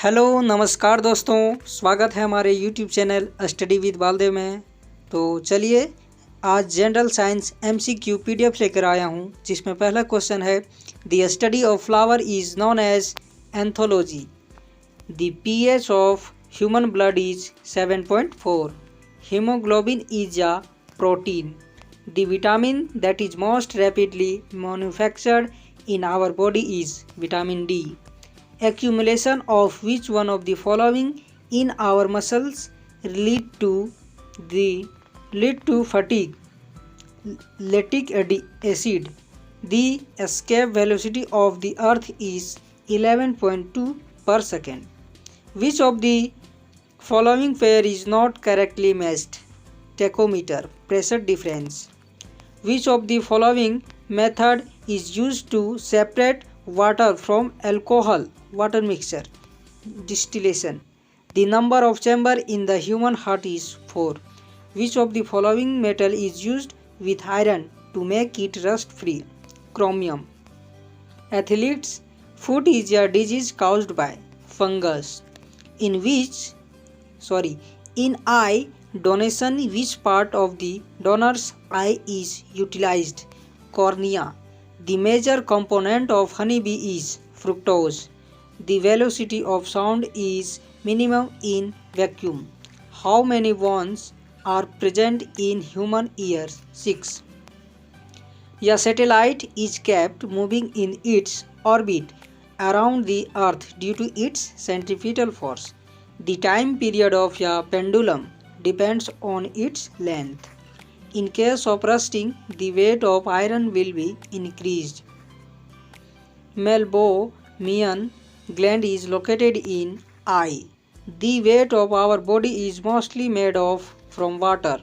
Hello नमस्कार दोस्तों, स्वागत है हमारे YouTube channel study with Baldev में। तो चलिए आज जनरल साइंस एमसीक्यू पीडीएफ लेकर आया हूँ, जिसमें पहला क्वेश्चन है the study of flower is known as anthology. The pH of human blood is 7.4। Haemoglobin is a protein. The vitamin that is most rapidly manufactured in our body is vitamin D. Accumulation of which one of the following in our muscles lead to fatigue? Lactic acid. The escape velocity of the earth is 11.2 per second. Which of the following pair is not correctly matched? Tachometer, pressure difference. Which of the following method is used to separate water from alcohol? Water mixture. Distillation. The number of chamber in the human heart is 4. Which of the following metal is used with iron to make it rust free? Chromium. Athlete's foot is a disease caused by fungus. In eye donation, which part of the donor's eye is utilized? Cornea. The major component of honeybee is fructose. The velocity of sound is minimum in vacuum. How many bones are present in human ear? 6. A satellite is kept moving in its orbit around the earth due to its centripetal force. The time period of a pendulum depends on its length. In case of rusting, the weight of iron will be increased. Meibomian gland is located in eye. The weight of our body is mostly made of from water.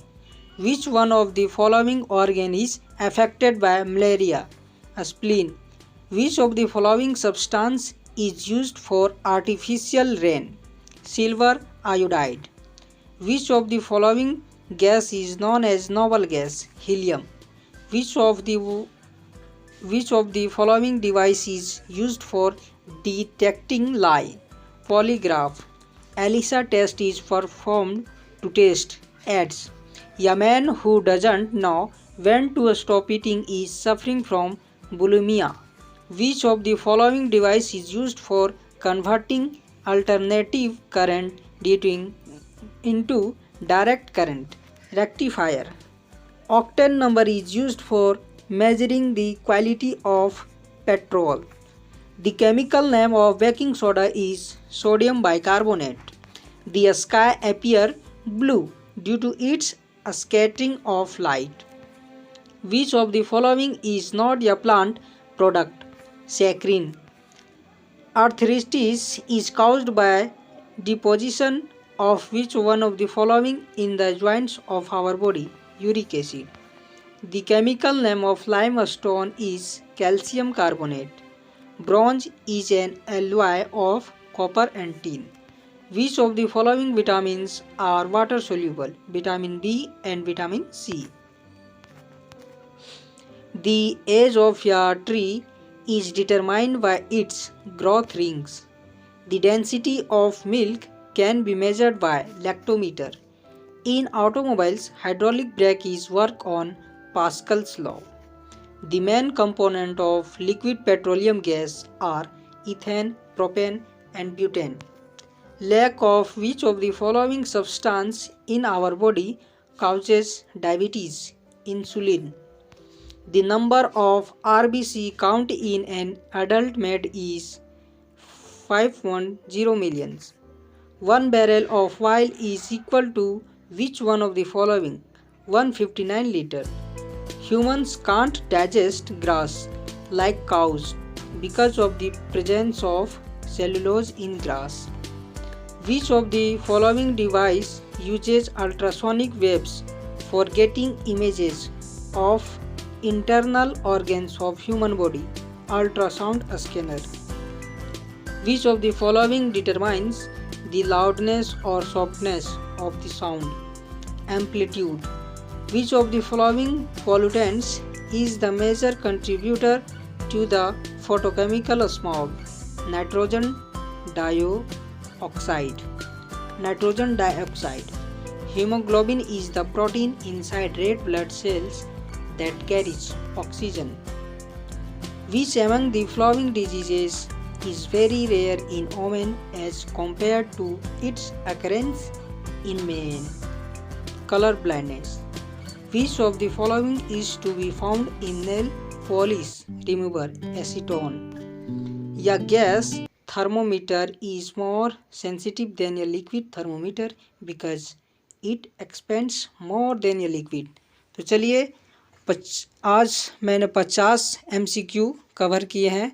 Which one of the following organ is affected by malaria? A spleen. Which of the following substance is used for artificial rain? Silver iodide. Which of the following gas is known as noble gas? Helium. Which of the following device is used for detecting lie? Polygraph. ELISA test is performed to test AIDS. A man who doesn't know when to stop eating is suffering from bulimia. Which of the following device is used for converting alternative current into direct current? Rectifier. Octane number is used for measuring the quality of petrol. The chemical name of baking soda is sodium bicarbonate. The sky appears blue due to its scattering of light. Which of the following is not a plant product? Saccharine. Arthritis is caused by deposition of which one of the following in the joints of our body? Uric acid. The chemical name of limestone is calcium carbonate. Bronze is an alloy of copper and tin. Which of the following vitamins are water soluble? Vitamin B and vitamin C. The age of a tree is determined by its growth rings. The density of milk can be measured by lactometer. In automobiles, hydraulic brake is work on Pascal's law. The main component of liquid petroleum gas are ethane, propane and butane. Lack of which of the following substance in our body causes diabetes? Insulin. The number of RBC count in an adult male is 510 millions. 1 barrel of oil is equal to which one of the following? 159 liter. Humans can't digest grass like cows because of the presence of cellulose in grass. Which of the following device uses ultrasonic waves for getting images of internal organs of human body? Ultrasound scanner. Which of the following determines the loudness or softness of the sound? Amplitude. Which of the following pollutants is the major contributor to the photochemical smog? Nitrogen oxide. Nitrogen dioxide. Hemoglobin is the protein inside red blood cells that carries oxygen. Which among the following diseases is very rare in women as compared to its occurrence in men? Color blindness. Which of the following is to be found in nail polish remover acetone? A gas thermometer is more sensitive than a liquid thermometer because it expands more than a liquid. तो चलिए आज मैंने 50 MCQ cover किए हैं